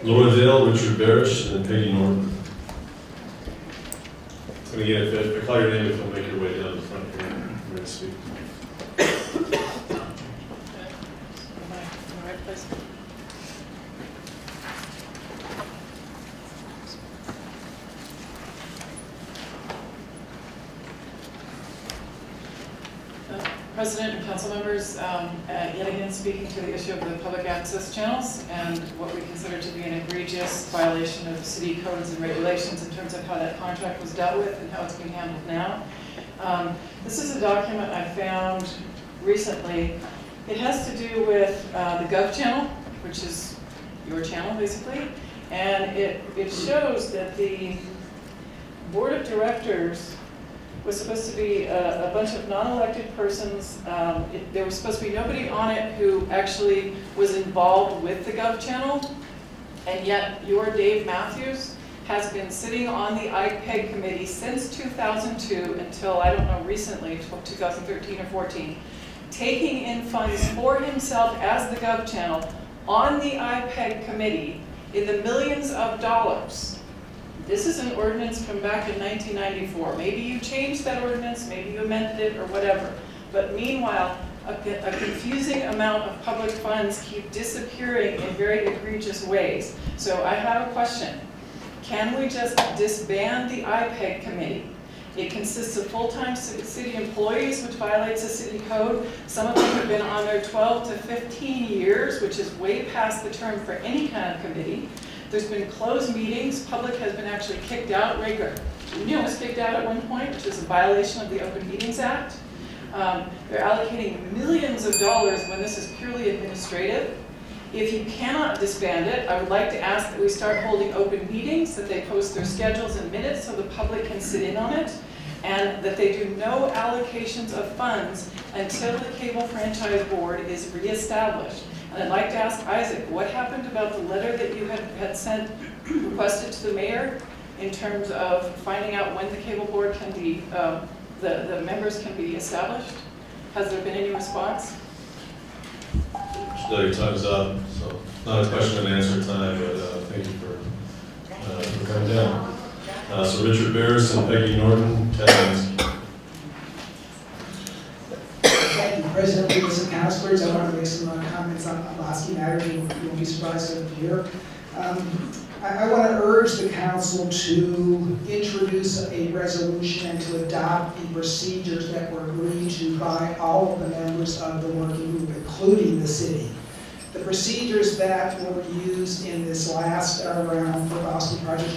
Laura Dale, Richard Barish, and Peggy Norton. And again, if I call your name, if you'll make your way down to the front here, I'm ready to speak. President and council members, yet again speaking to the issue of the public access channels and what we consider to be an egregious violation of the city codes and regulations in terms of how that contract was dealt with and how it's being handled now. This is a document I found recently. It has to do with the Gov channel, which is your channel basically, and it shows that the board of directors was supposed to be a bunch of non-elected persons. There was supposed to be nobody on it who actually was involved with the Gov channel, and yet your Dave Matthews has been sitting on the IPEG committee since 2002 until, I don't know, recently, 2013 or 14, taking in funds for himself as the Gov channel on the IPEG committee in the millions of dollars. This is an ordinance from back in 1994. Maybe you changed that ordinance, maybe you amended it or whatever. But meanwhile, a confusing amount of public funds keep disappearing in very egregious ways. So I have a question. Can we just disband the IPEG committee? It consists of full-time city employees, which violates the city code. Some of them have been on there 12 to 15 years, which is way past the term for any kind of committee. There's been closed meetings. Public has been actually kicked out. Rager was kicked out at one point, which is a violation of the Open Meetings Act. They're allocating millions of dollars when this is purely administrative. If you cannot disband it, I would like to ask that we start holding open meetings, that they post their schedules and minutes so the public can sit in on it, and that they do no allocations of funds until the Cable Franchise Board is reestablished. And I'd like to ask Isaac, what happened about the letter that you had sent, requested to the mayor in terms of finding out when the cable board can be, the members can be established? Has there been any response? Your time's up, so not a question and answer time, but thank you for coming down. So Richard Barish and Peggy Norton, 10 minutes. Thank you, President, members and councilors. I want to make some comments on Lasky matters. You won't be surprised to hear. I want to urge the council to introduce a resolution and to adopt the procedures that were agreed to by all of the members of the working group, including the city. The procedures that were used in this last round for Boston Project